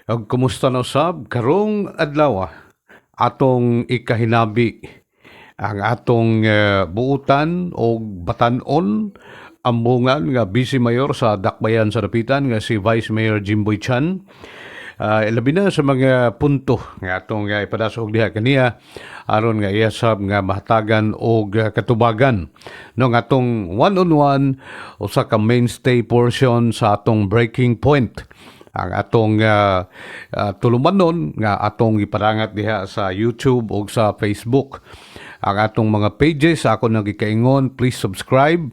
Kumusta na usab karong adlaw atong ikahinabi ang atong buutan o batan-on ambungan nga Vice Mayor sa Dakbayan sa Dapitan nga si Vice Mayor Jimboy Chan. Labi na sa mga punto nga atong ipadasog diha kaniya aron nga iyasab nga mahatagan og katubagan no nga atong one-on-one usa ka mainstay portion sa atong breaking point ang atong tulumanon nga atong iparangat diha sa YouTube o sa Facebook. Ang atong mga pages ako nang gikaingon, please subscribe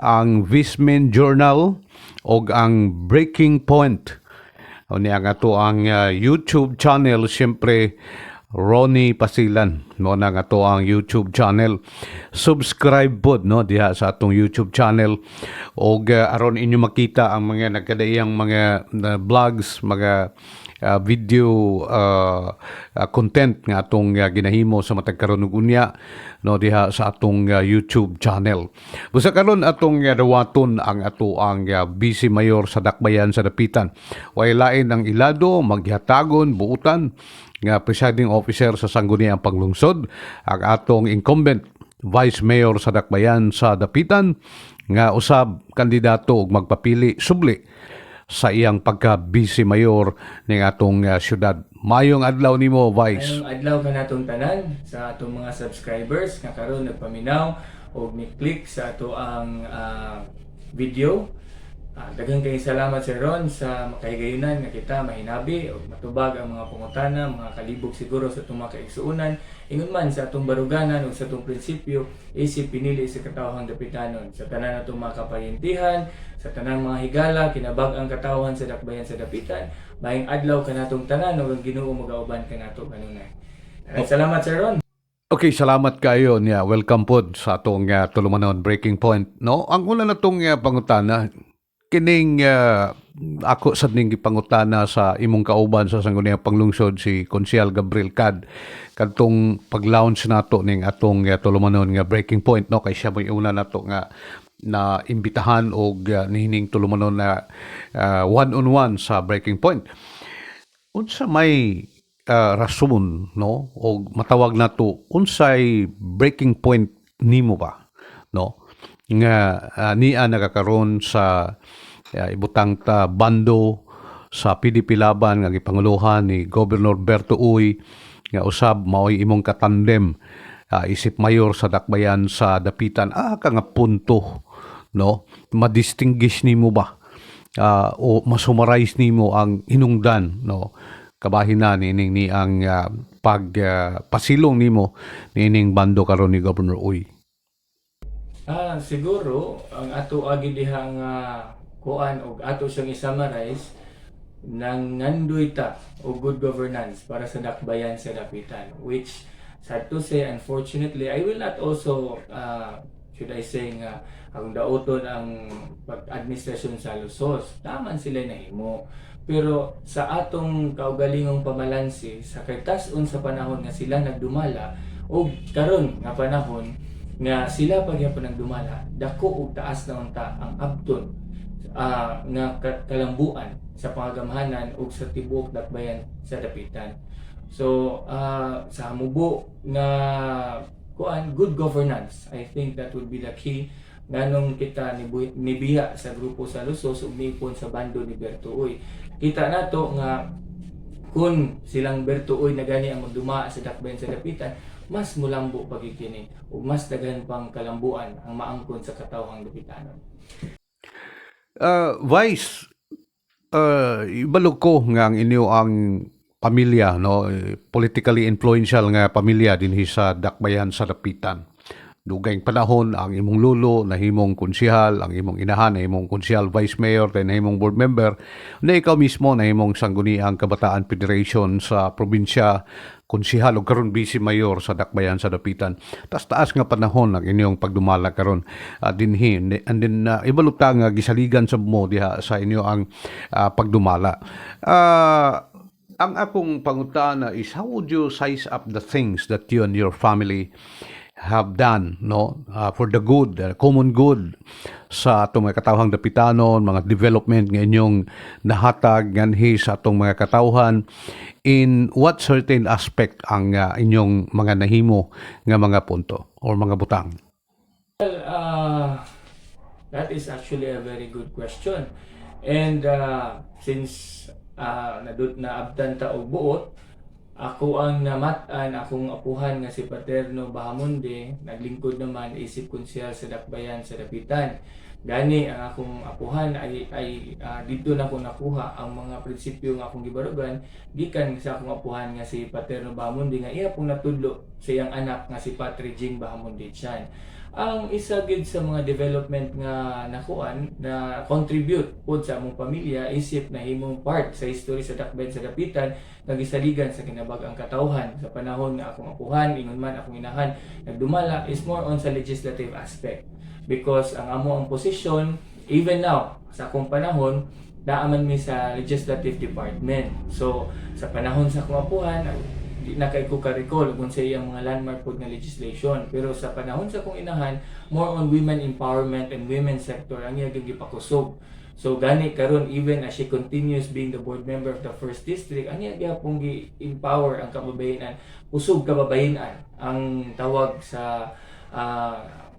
ang Vismin Journal o ang Breaking Point. O ni ang ato ang YouTube channel, siyempre Ronnie Pasilan mo na nga to ang YouTube channel. Subscribe pod no diha sa atong YouTube channel og aron inyo makita ang mga nagkadaiyang mga vlogs, mga video content nga atong ginahimo sa matag karon ug unya no diha sa atong YouTube channel. Busa karon atong dawaton ang ato ang Vice Mayor sa Dakbayan sa Dapitan. Way lain ang ilado maghatagon buutan nga presiding officer sa Sangguniang Panglungsod, ang atong incumbent Vice Mayor sa Dakbayan sa Dapitan nga usab kandidato og magpapili subli sa iyang pagka-Vice Mayor ning atong syudad. Mayong adlaw nimo, Vice. Mayong adlaw ka natong tanan sa atong mga subscribers nga karon nagpaminaw og ni-click sa ato ang video. Daghang kayong salamat Sir Ron sa makahigayunan nga kita mahinabi o matubag ang mga pangutana, mga kalibog siguro sa itong mga kaigsuunan. Ingon man sa atong baruganan o sa atong prinsipyo, isip pinili sa katawhang Dapitanon. Sa tanan natong mga kapayintihan, sa tanang mga higala, kinabag ang katawhan sa Dakbayan sa Dapitan, maayong adlaw ka natong tanan o ang Ginoo magauban ka nato kanunay. Salamat Sir Ron. Okay, salamat kayo niya. Welcome pod sa atong tulumanon Breaking Point. No, ang una natong pangutana kining ako sa ning gipangutana sa imong kauban sa Sangguniang Panglungsod si Konsyal Gabriel Cad kadtong pag-launch nato ning atong tulumanon nga Breaking Point no kay siya mo'y una nato nga na imbitahan og nihining tulumanon na one-on-one sa Breaking Point. Unsa may rason no og matawag nato unsay breaking point nimo ba no nga niya nagakaroon sa ibutang ta bando sa PDP laban nga gipanguluhan ni Governor Berto Uy nga usab mao'y imong katandem isip mayor sa Dakbayan sa Dapitan ka nga punto no madistinguish nimo ba o masummarize nimo ang hinungdan no kabahin na nining ni ang pasilong nimo nining bando karon ni Governor Uy. Siguro ang ato agi diha nga kuan og ato siyang i-summarize nang ngandoy ta og good governance para sa Dakbayan sa Dapitan, which sad to say unfortunately I will not also should I say nga ang daoton ang pag-administrasyon sa Lusos taman sila nahimo, pero sa atong kaugalingong pamalansi sa kaytas-on sa panahon nga sila nagdumala og karon nga panahon nga sila pagyapon nagdumala dako og taas na unta ang abton nga kalambuan sa pangagamhanan ug sa tibuok Dakbayan sa Dapitan. So sa mubo nga kuan good governance, I think that would be the key nganong kita nibiya sa grupo sa Lusos ug nipon sa bando ni Berto Uy. Kita nato nga kung silang Berto Uy na gani ang magduma sa Dakbayan sa Dapitan, mas mulambo pagkikini ug mas daghan pang kalambuan ang maangkon sa katawhang Dapitanon. Vice, ibalog ko nga ang inyo ang pamilya no politically influential nga pamilya dinhi sa Dakbayan sa Dapitan. Dugayng panahon ang imong lolo nahimong konsehal, ang imong inahan nahimong konsehal vice mayor, then nahimong board member, na ikaw mismo nahimong Sangguniang Kabataan Federation sa probinsya, konsehal ug karon Vice Mayor sa Dakbayan sa Dapitan. Taas nga panahon ang inyong pagdumala karon dinhi, and then ibaluta nga gisaligan sa mo diha sa inyo ang pagdumala. Ang akong pangutana is how would you size up the things that you and your family have done, no, for the good, common good sa atong mga katawhang dapitanon, mga development nga inyong nahatag nganhi sa atong mga katawhan, in what certain aspect ang inyong mga nahimo nga mga punto or mga butang? Well, that is actually a very good question. And since naabdan ta og buot, ako ang namatan, akong apuhan nga si Paterno Bahamonde, naglingkod naman isip konsyal sa Dakbayan sa Dapitan. Gani ang akong apuhan ay dito na ko nakuha ang mga prinsipyo nga akong gibarugan gikan sa akong apuhan nga si Paterno Bahamonde nga iya pong natudlo sa iyang anak nga si Patri Jing Bahamonde Chan. Ang isa gid sa mga development nga nakuan na contribute pod sa among pamilya isip na himong part sa history sa Dakbayan sa Dapitan nga gisaligan sa kinabag-ang katawhan sa panahon nga akong apuhan ingon man akong inahan nagdumala is more on sa legislative aspect, because ang amo ang posisyon even now sa akong panahon naaman mi sa legislative department. So sa panahon sa akong apuhan di na kay ko ka-recall kung sa iyang mga landmark pod nga legislation, pero sa panahon sa akong inahan more on women empowerment and women sector ang iya gipakusog. So gani karon even as she continues being the board member of the first district, ang iya gyapon gi-empower ang kababayenan, usog kababayenan ang tawag sa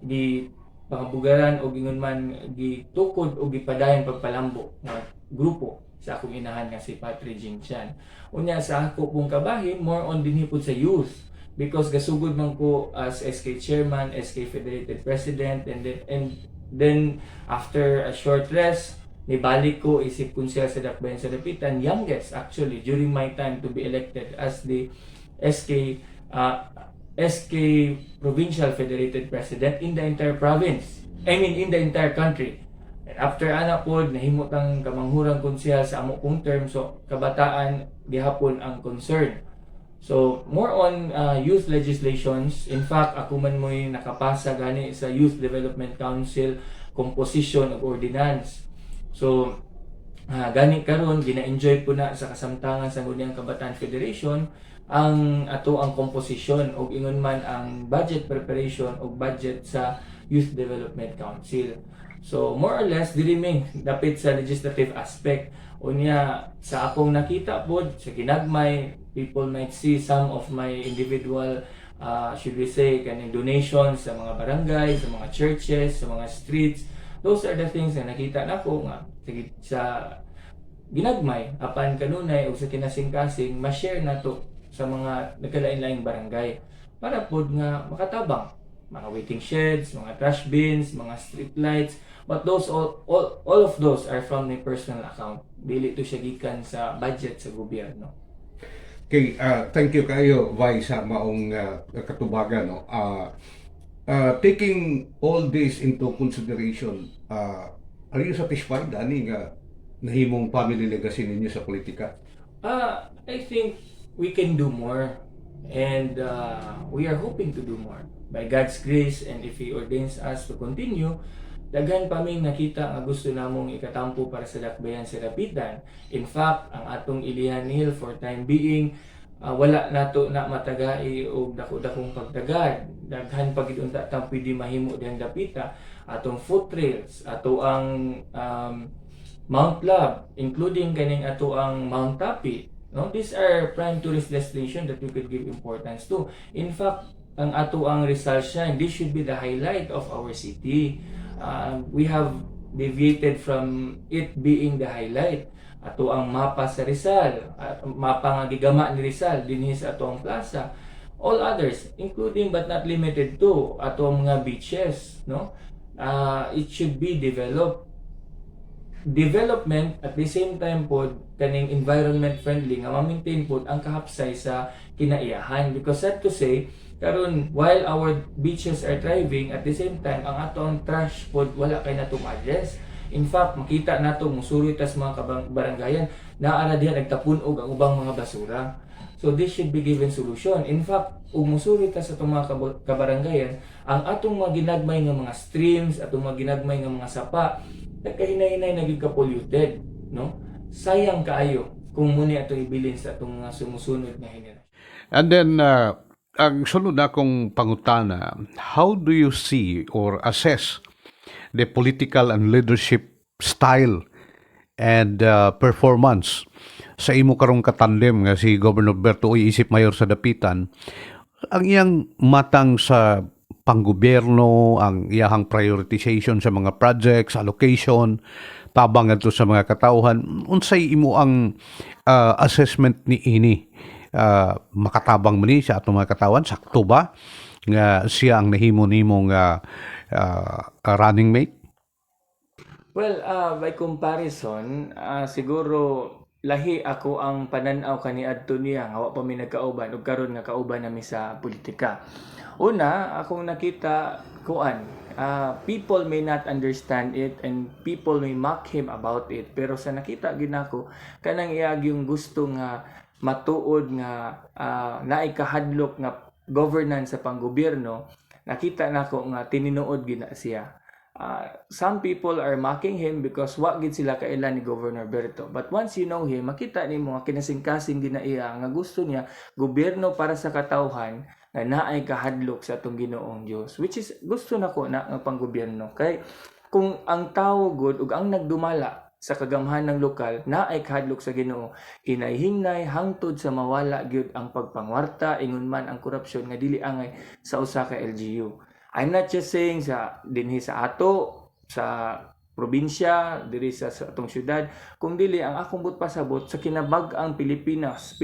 di pangabugaran o gingon man gitukod o gipadayon pagpalambo nga grupo sa akong inahan nga si Patri Jing Chan. Unya sa ako pong kabahin more on dinhipod sa youth, because gasugod man ko as SK chairman, SK Federated President, and then after a short rest nibalik ko isip konsyel sa Dakbayan sa Dapitan, youngest actually during my time to be elected as the SK Provincial Federated President in the entire province. I mean in the entire country. And after ana pod nahimot ang kamanghurang konsyel sa amo kong term, so kabataan gihapon ang concern. So more on youth legislations. In fact, ako man mo'y nakapasa gani sa Youth Development Council composition of ordinance. So gani karon gina-enjoy po na sa kasamtangan sa Nguniyang Kabataan Federation ang composition o ingon man ang budget preparation o budget sa Youth Development Council. So more or less dili mi dapit sa legislative aspect. Unya sa akong nakita pod sa kinagmay, people might see some of my individual should we say kaning donations sa mga barangay, sa mga churches, sa mga streets. Those are the things na nakita nako nga sa ginagmay apan kanunay o sa kinasing-kasing ma-share nato sa mga nagkalain-laing barangay para pod nga makatabang mga waiting sheds, mga trash bins, mga street lights, but those all of those are from my personal account. Dili to siya gikan sa budget sa gobyerno. Okay, thank you kayo, Vai, sa maong katubagan. No? Taking all this into consideration, are you satisfied, ani, nga nahimong family legacy ninyo sa politika? I think we can do more, and we are hoping to do more. By God's grace, and if He ordains us to continue, daghan pa may nakita nga gusto namong ikatampo para sa Dakbayan sa Dapitan. In fact, ang atong Ilihan Hill for time being, wala nato na matagai o dako-dakong pagtagad. Daghan pa gid unta tang pwede mahimo diyang dapita. Atong foot trails, ato ang Mount Love, including kaning ato ang Mount Tapi. No? These are prime tourist destination that we could give importance to. In fact, ang ato ang Rizal Shrine, this should be the highlight of our city. We have deviated from it being the highlight. Ato ang mapa sa Rizal, mapa nga gigama ni Rizal dinhi sa ato ang plaza. All others, including but not limited to ato ang mga beaches, no? It should be development at the same time pod kaning environment friendly nga ma-maintain pod ang kahapsay sa kinaiyahan, because sad to say karon while our beaches are thriving, at the same time ang atong trash pod wala kay natong address. In fact, makita nato musuroy tas mga barangayan naara diha nagtapunog ang ubang mga basura. So this should be given solution. In fact, ug musuroy ta sa atong mga kabarangayan, ang atong mga ginagmay nga mga streams, atong mga ginagmay nga mga sapa nagkahinay-hinay naging ka-polluted, no? Sayang kaayo kung muna atong ibilin sa atong mga sumusunod nga henerasyon. And then, Ang sunod na akong pangutana, how do you see or assess the political and leadership style and performance sa imo karong katandem nga si Governor Berto Uy, isip mayor sa Dapitan, ang iyang matang sa panggobyerno, ang iyahang prioritization sa mga projects, allocation, tabang adto sa mga katauhan, unsay imo ang assessment ni ini? Makatabang man ni sa atong mga katawan, sakto ba nga siya ang nahimo nimong running mate? Well, by comparison, siguro lahi ako ang pananaw kaniadto niya nga wa pa mi nagkauban ug karon nga kauban nami sa politika. Una, akong nakita people may not understand it and people may mock him about it, pero sa nakita ginako kanang iyag yung gusto nga matuod nga naay kahadlok nga governance sa panggobyerno, nakita nako nga tininuod gina siya. Some people are mocking him because wa gid sila kailan ni Governor Berto. But once you know him, makita nimo nga kinasing-kasing ginaiya nga gusto niya gobyerno para sa katawhan nga naay kahadlok sa atong Ginoong Dios, which is gusto nako na nga panggobyerno. Kay kung ang tawo gud ug ang nagdumala sa kagamhan ng lokal naay kahadlok sa Ginoo, hinay-hinay hangtod sa mawala gyud ang pagpangwarta ingon man ang korupsyon nga dili angay sa usa ka LGU. I'm not just saying dinhi sa ato, sa probinsya, diri sa atong syudad, kung dili ang akong pasabot sa kinabag-ang Pilipinas,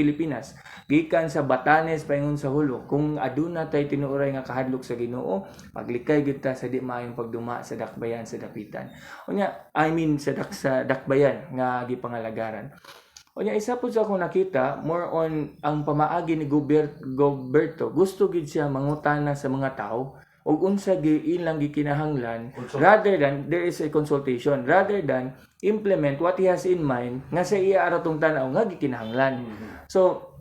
gikan sa Batanes paingon sa Hulo, kung aduna tay tinuoray nga kahadlok sa Ginoo, maglikay gyud ta sa di maayong pagduma sa dakbayan sa Dapitan. Sa dakbayan nga gipangalagaran. Unya isa po sa akong nakita, more on ang pamaagi ni Goberto, gusto gid siya mangutana sa mga tao ug unsa ilang gikinahanglan rather than there is a consultation rather than implement what he has in mind nga sa iya aratong tan-aw nga gikinahanglan. So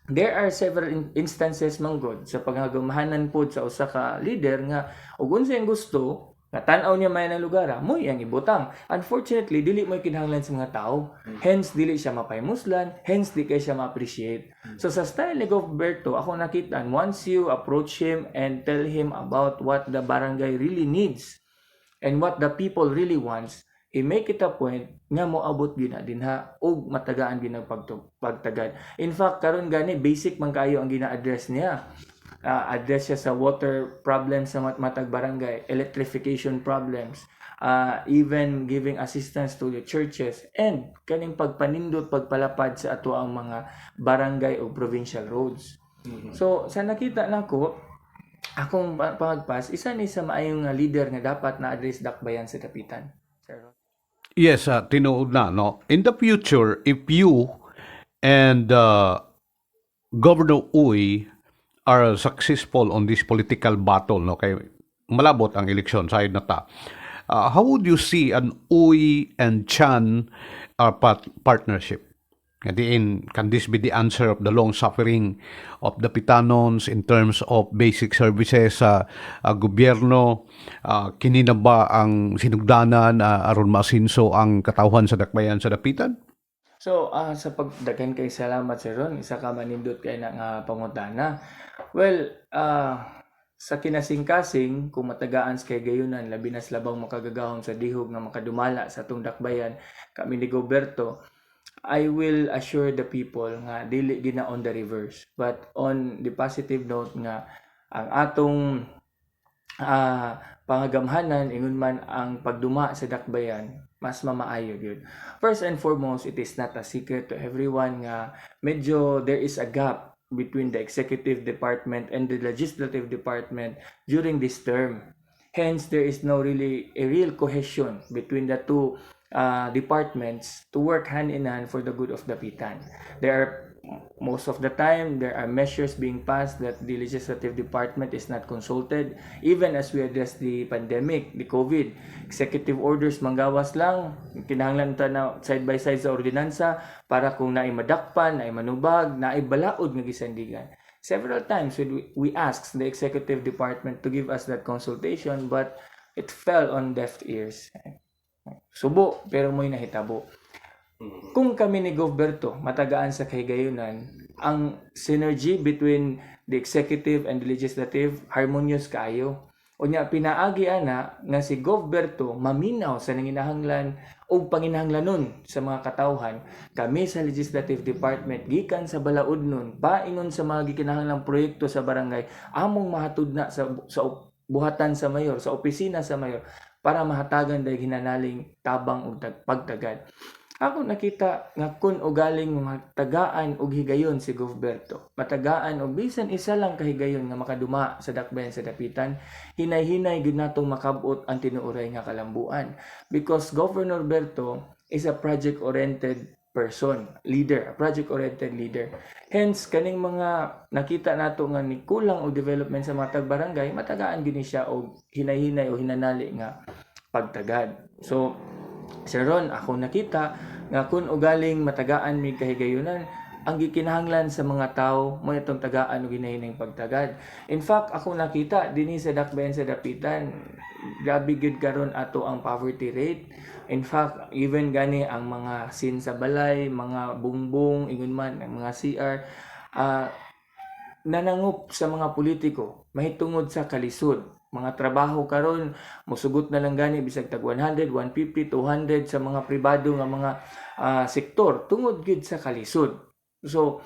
there are several instances manggod sa paghagamahanan pod sa usa ka leader nga ug unsa ang gusto nga tan-aw niya may ng lugar mo yang ibutang. Unfortunately dili mo kinahanglan sa mga tao, hence dili siya mapaymuslan, hence di kay siya ma-appreciate. So sa style ni Goberto ako nakita, once you approach him and tell him about what the barangay really needs and what the people really wants, make it a point nga moabot gyud na dinha ug matagaan gyud ang pagtagad. In fact karon gani basic man kayo ang gina-address niya. Address siya sa water problems sa matag barangay, electrification problems, even giving assistance to the churches, and kaning pagpanindot, pagpalapad sa ato ang mga barangay o provincial roads. So, sa nakita nako, akong pangagpas, isa ni sa maayong leader nga dapat na-address dakbayan sa Dapitan. Sir. Yes, tinuod na, no? In the future, if you and Governor Uy are successful on this political battle, no? Kay malabot ang eleksyon, side na ta. How would you see an Uy and Chan partnership? Can this be the answer of the long suffering of the Pitanons in terms of basic services sa gobyerno? Kini na ba ang sinugdanan aron masinso ang katawhan sa dakbayan sa Dapitan? So, sa pagdagan kay salamat Sir Ron, isa ka manindot kay nga pangutana. Well, sa kinasing-kasing, kung matagaan sa kay gayunan, labi na labang makagagahon sa dihog nga makadumala sa atong dakbayan, kami ni Goberto, I will assure the people nga dili gina on the reverse. But on the positive note nga, ang atong pangagamhanan, ingon man ang pagduma sa dakbayan, mas mamaayo yun. First and foremost, it is not a secret to everyone nga medyo there is a gap between the executive department and the legislative department during this term. Hence, there is no really a real cohesion between the two departments to work hand in hand for the good of the Dapitan. Most of the time, there are measures being passed that the legislative department is not consulted. Even as we address the pandemic, the COVID, executive orders manggawas lang, kinahanglan ta na side by side sa ordinansa para kung naay madakpan, naay manubag, naay balaod nga gisandigan. Several times we asked the executive department to give us that consultation, but it fell on deaf ears. Subo, pero mo'y nahitabo. Kung kami ni Goberto matagaan sa kahigayunan, ang synergy between the executive and the legislative harmonious kaayo. Unya pinaagi ana nga si Gobberto maminaw sa nanginahanglan o panginahanglanon sa mga katawhan. Kami sa Legislative Department gikan sa balaod nun paingon sa mga gikinahanglang proyekto sa barangay among mahatod na sa buhatan sa mayor, sa opisina sa mayor para mahatagan dahil hinanaling tabang o pagtagad. Ako nakita nga kun o galing matagaan og higayon si Gobberto. Matagaan og bisan isa lang kahigayon nga makaduma sa dakbayan sa dapitan, hinay-hinay gid natong makabot ang tinuoray nga kalambuan. Because Governor Berto is a project-oriented person, leader, a project-oriented leader. Hence, kaning mga nakita nato nga ni kulang og development sa mga tagbarangay, matagaan gini siya og hinay-hinay o hinanali nga pagtagad. So, Sir Ron, ako nakita nga kun ugaling matagaan mi kahigayunan, ang gikinahanglan sa mga tao mo itong tagaan o ginahining pagtagad. In fact, ako nakita dinhi sa dakbayan sa dapitan, grabe gyud karon ato ang poverty rate. In fact, even gani ang mga sin sa balay, mga bungbong, ingon man ang mga CR, nanangup sa mga politiko mahitungod sa kalisod. Mga trabaho karon musugot na lang gani bisag tag 100, 150, 200 sa mga pribado nga mga sektor tungod gid sa kalisod. So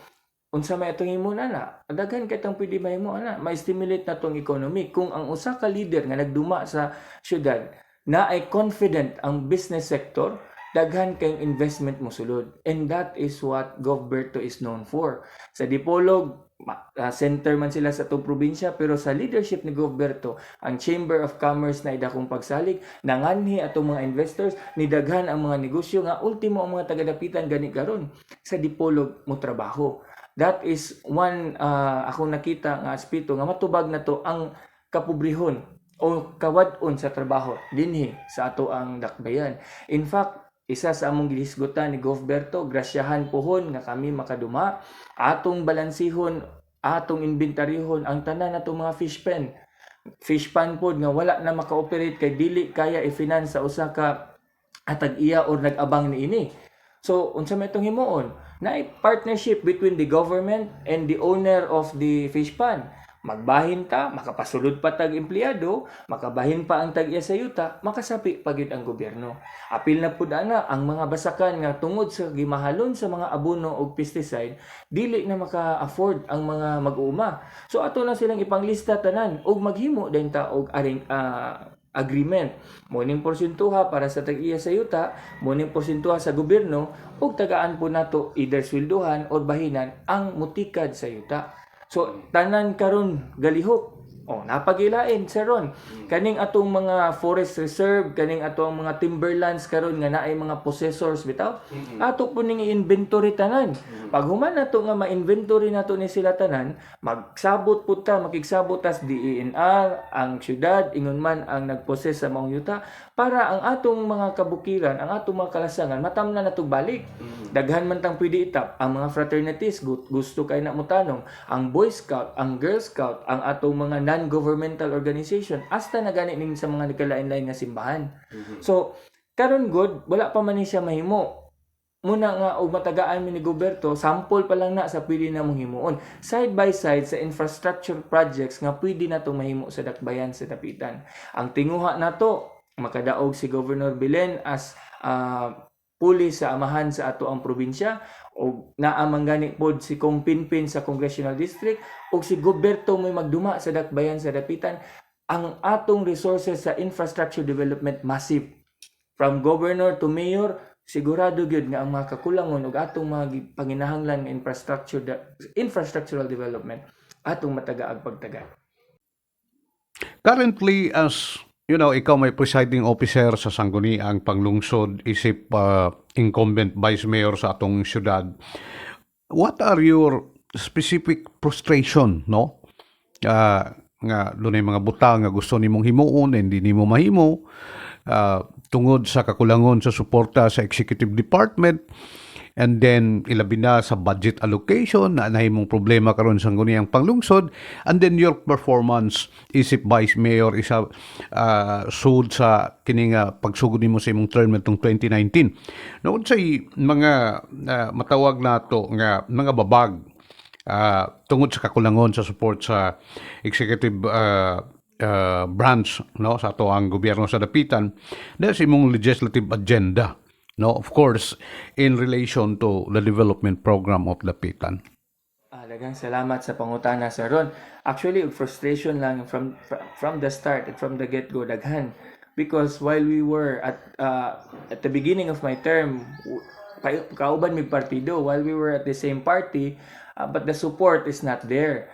unsa may atong himo na daghan kay tang pwede mahimo ana ma-stimulate na tong economy kung ang usa ka leader nga nagduma sa syudad na ay confident ang business sector, daghan kayong investment mo sulod. And that is what Gobberto is known for. Sa Dipolog, center man sila sa itong probinsya, pero sa leadership ni Gobberto, ang Chamber of Commerce na idakong pagsalig, nanganhi atong mga investors, nidaghan ang mga negosyo nga ultimo ang mga taga-dapitan gani karon sa Dipolog mo trabaho. That is one akong nakita nga aspeto nga matubag na to ang kapobrehon o kawad-on sa trabaho dinhi sa ato ang dakbayan. In fact, isa sa among gihisgutan ni Gobberto, grasyahan pohon nga kami makaduma, atong balansihon, atong inventaryohon ang tanan natong mga fish pen. Fish pan pod nga wala na maka-operate kay dili kaya i-finance sa usa ka atag-iya or nag-abang niini. So, unsa may itong himuon? Na partnership between the government and the owner of the fish pan. Magbahin ta, makapasulod pa tag empleyado, makabahin pa ang tag-iya sa yuta, makasapi pagid ang gobyerno. Apil na pud ana ang mga basakan nga tungod sa gimahalon sa mga abono og pesticide, dili na maka-afford ang mga mag-uuma. So ato na silang ipanglista tanan og maghimo din ta og agreement. Muning porsentuha para sa tag-iya sa yuta, muning porsentuha sa gobyerno, ug tagaan po nato either swelduhan or bahinan ang mutikad sa yuta. So, tanan karon galihok. Napagilain, Sir Ron. Kaning atong mga forest reserve, kaning atong mga timberlands karon nga naay mga possessors bitaw. Ato po ning i-inventory tanan. Pag human nato nga ma-inventory nato ni sila tanan, magsabot pud ta, makigsabot tas DENR, ang syudad, ingon man ang nagpossess sa maong yuta para ang atong mga kabukiran, ang atong mga kalasangan matamnan nato balik. Daghan man tang pwede itap ang mga fraternities, gusto kay na mo tanong, ang Boy Scout, ang Girl Scout, ang atong mga non-governmental organization, hasta na gani ning sa mga nagkalain-lain nga simbahan. So, karon good, wala pa man ni siya mahimo. Muna nga og matagaan mi ni Gobberto, sample pa lang na sa pwede na mong himuon. Side by side sa infrastructure projects nga pwede na itong mahimo sa dakbayan sa dapitan. Ang tinguha nato makadaog si Governor Belen as puli sa amahan sa ato ang probinsya, o naamang gani pod si Kong Pinpin sa Congressional District, o si Gobberto may magduma sa dakbayan sa dapitan. Ang atong resources sa infrastructure development massive. From governor to mayor, sigurado gyud nga ang mga kakulangon ug atong mga panginahanglan nga infrastructural development atong matagaag pagtagad. Currently, as ikaw may presiding officer sa Sangguniang Panglungsod, isip incumbent vice mayor sa atong syudad. What are your specific frustration, no? Nga dunay mga butang nga gusto nimong himuon, hindi nimo mahimo, tungod sa kakulangon sa suporta sa executive department, and then ilabi na sa budget allocation na nahimong problema karon sa Sangguniang Panglungsod, and then your performance isip vice mayor isa sud sa kining pagsugod nimo sa imong term nitong 2019. Noon say mga matawag nato nga mga babag tungod sa kakulangon sa support sa executive branch, no, sa ato ang gobyerno sa dapitan, dahil sa imong legislative agenda, no, of course in relation to the development program of dapitan. Daghang salamat sa pangutana, Sir Ron. Actually, frustration lang from the start and from the get-go, daghan. Because while we were at the beginning of my term, kauban mig partido, while we were at the same party, but the support is not there.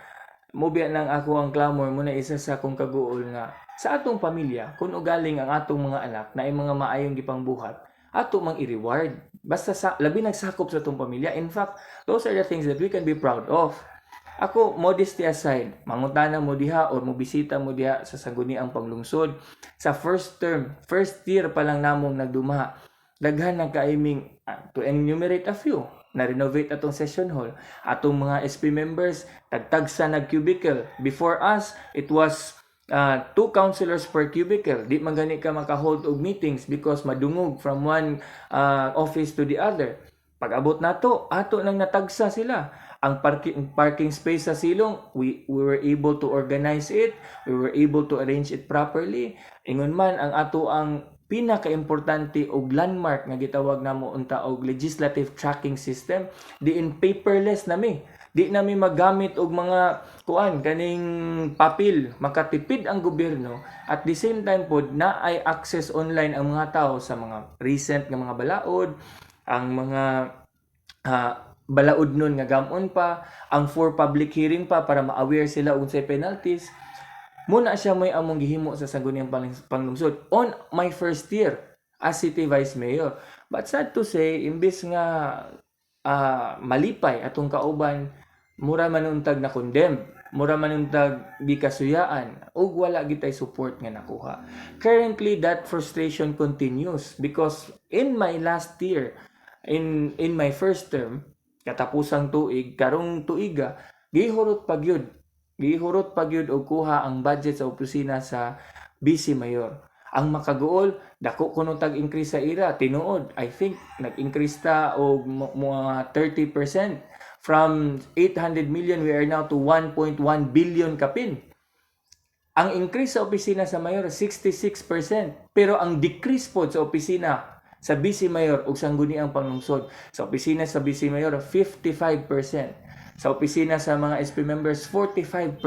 Mubiya lang ako ang clamor muna isa sa akong kaguol nga sa atong pamilya, kung ugaling ang atong mga anak na ay mga maayong gipangbuhat, ato mang i-reward. Basta sa labi nagsakop sa atong pamilya. In fact, those are the things that we can be proud of. Ako, modesty aside, mangutana mo diha or mo bisita mo diha sa Sangguniang Panglungsod. Sa first term, first year pa lang namong nagdumaha, daghan ng kaiming, to enumerate a few, na-renovate atong session hall. Atong mga SP members, tagtag sa nag-cubicle. Before us, it was 2 councilors per cubicle. Di man gani ka makahold og meetings because madungog from one office to the other. Pag-abot nato, ato nang natagsa sila. Ang parking space sa silong, we were able to organize it. We were able to arrange it properly. Ingon man ang ato ang pinaka-importante og landmark nga gitawag namo unta og legislative tracking system, diin paperless nami. Di nami magamit og mga kaning papel, makatipid ang gobyerno at the same time pod na ay access online ang mga tao sa mga recent nga mga balaod, ang mga balaod nun nga gamon pa, ang for public hearing pa para ma-aware sila unsay penalties. Muna siya may among gihimo sa Sangguniang Panglungsod on my first year as city vice mayor. But sad to say, imbis nga malipay atong kauban, mura manuntag na condemn, mura manuntag di kasuyaan, ug wala gitay support nga nakuha. Currently, that frustration continues because in my last year, in my first term, katapusang tuig, karong tuiga, gihurot pagyud og kuha ang budget sa opisina sa Vice Mayor. Ang makaguol, dako kuno tag-increase sa ira, tinuod. I think nag-increase ta og mga 30%. From 800 million, we are now to 1.1 billion kapin. Ang increase sa opisina sa mayor, 66%. Pero ang decrease po sa opisina sa Vice Mayor ug Sangguniang Panglungsod, sa opisina sa Vice Mayor, 55%. Sa opisina sa mga SP members, 45%.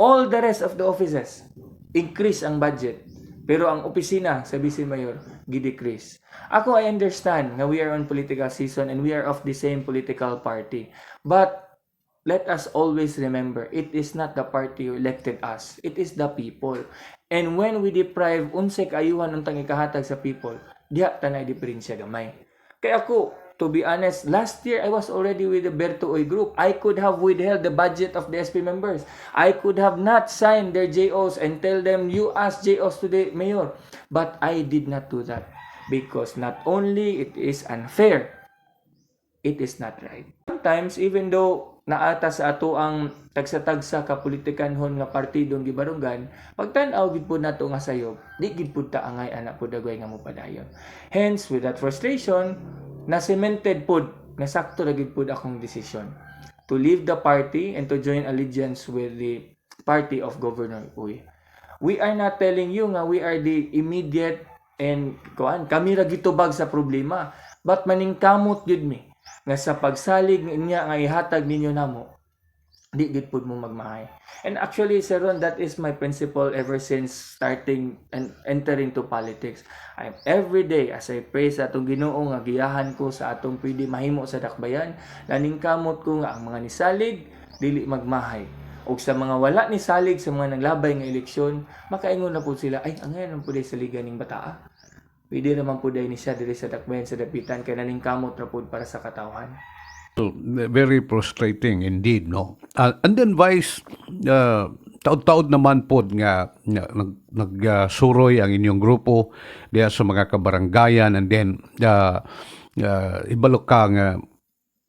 All the rest of the offices, increase ang budget. Pero ang opisina sa Vice Mayor, gi-decrease. Ako, I understand na we are on political season and we are of the same political party. But let us always remember, it is not the party who elected us. It is the people. And when we deprive unsay kaayuhan untang ikahatag sa people, diha tanay diferensya gamay. Kaya ako, to be honest, last year I was already with the Berto Oy group. I could have withheld the budget of the SP members. I could have not signed their JOs and tell them, you ask JOs to the mayor. But I did not do that because not only it is unfair, it is not right. Sometimes, even though naata sa ato ang tagsa-tagsa ka politikanhon nga partidong gibarunggan, pagtan-aw gid pud nato nga sayop, di gid pud ta angay anak pud dagway nga mopadayon. Hence, with that frustration, na-cemented pud, nasakto na gid pud akong decision to leave the party and to join allegiance with the party of Governor Uy. We are not telling you nga we are the immediate and kami ra gitubag sa problema, but maningkamot gid mi nga sa pagsalig niya nga ihatag ninyo namo, di gid pud mo magmahay. And actually, Sir Ron, that is my principle ever since starting and entering to politics. I'm every day as I pray sa atong Ginoo nga giyahan ko sa atong pwede mahimo sa dakbayan, naningkamot ko nga ang mga nisalig dili magmahay. O sa mga wala ni salig sa mga naglabay nga eleksyon, makaingon na po sila, ay, angay naman po day sa liga ning bataa. Pwede naman po day ni siya dili sa dakbayan sa dapitan, kaya naningkamot na po para sa katawhan. So, very frustrating indeed, no? And then, Vice, taod-taod naman po nga nagsuroy ang inyong grupo diya sa mga kabaranggayan, and then ibalok ka nga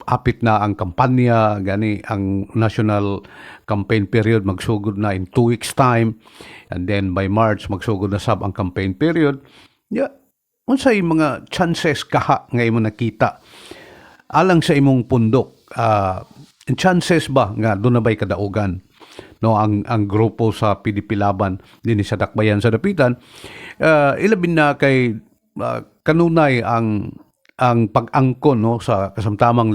apit na ang kampanya, gani ang national campaign period magsugod na in 2 weeks time, and then by March magsugod na sab ang campaign period. Yeah, unsay mga chances kaha nga imo nakita alang sa imong pundok chances ba nga doon na ba'y kadaugan no ang grupo sa PDP Laban din sa Dakbayan sa Dapitan, ilabin na kay kanunay ang pag-angkon no sa kasamtamang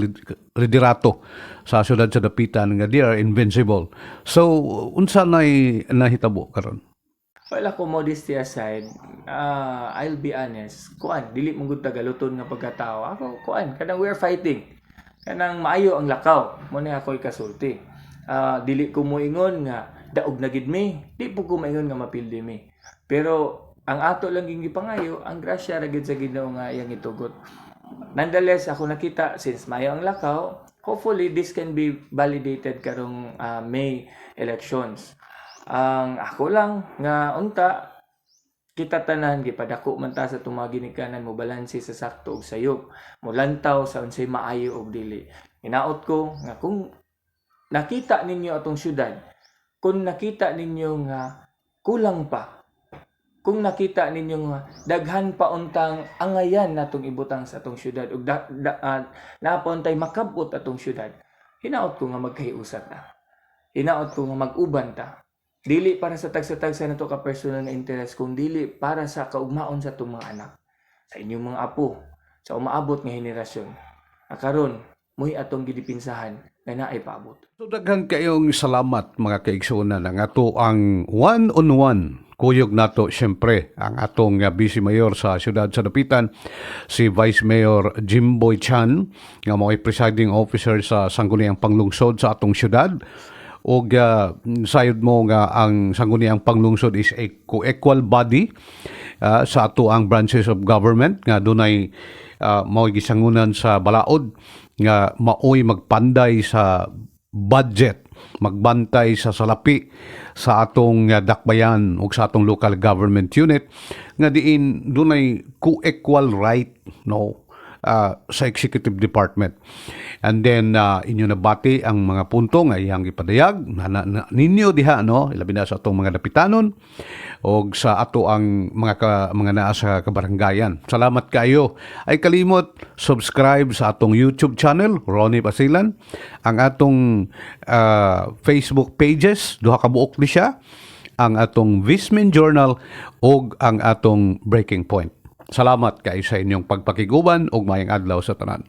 liderato sa syudad sa Dapitan nga they are invincible. So unsa nay nahitabo karon? Well, ako, modesty aside, I'll be honest, kuan, dili mong gud tagaluton nga pagkatao. Ako, kuan, kanang we're fighting. Kanang maayo ang lakaw, mo na ako'y kasulti. Dili ko moingon nga, daog na gid mi. Di po ko maingon nga mapildi mi. Pero, ang ato lang yung gipangayo, ang grasya ra gid sa Ginoo nga iyang itugot. Nonetheless, ako nakita, since maayo ang lakaw, hopefully this can be validated karong May elections. Ang ako lang nga unta kita tanan gipadako man ta sa tumagi ni kanan mo balanse sa sakto ug sayop mo lantaw sa unsay maayo ug dili. Hinaot ko nga kung nakita ninyo atong syudad, kung nakita ninyo nga kulang pa, kung nakita ninyo nga daghan pa untang angayan natong ibutang sa atong syudad ug napauntay makabot atong syudad, hinaot ko nga magkahiusap na. Hinaot ko nga mag-uban ta. Dili para sa tagsa-tagsa na to ka personal na interest, kung dili para sa kaugmaon sa itong mga anak, sa inyong mga apo, sa umaabot nga henerasyon. Karon, muy atong gidipinsahan na naay paabot. So daghan kayong salamat mga kaigsuonan ang ato ang one-on-one kuyog nato syempre ang atong Vice Mayor sa siyudad sa Dapitan, si Vice Mayor Jimboy Chan nga mo'y presiding officer sa Sangguniang Panglungsod sa atong siyudad. O sayod mo nga ang Sangguniang Panglungsod is a co-equal body sa ato ang branches of government nga dunay mao'y gisangunan sa balaod nga mao'y magpanday sa budget, magbantay sa salapi sa atong dakbayan o sa atong local government unit nga diin dunay co-equal right no sa executive department. And then inyo nabati ang mga punto nga iyang ipadayag ninyo diha no ilabi na sa atong mga dapitanon o sa ato ang mga naa sa kabaranggayan. Salamat kayo. Ay kalimot subscribe sa atong YouTube channel Ronnie Basilan, ang atong Facebook pages duha ka buok ni siya, ang atong Vismin Journal o ang atong Breaking Point. Salamat kayo sa inyong pagpakiguban ug maayong adlaw sa tanan.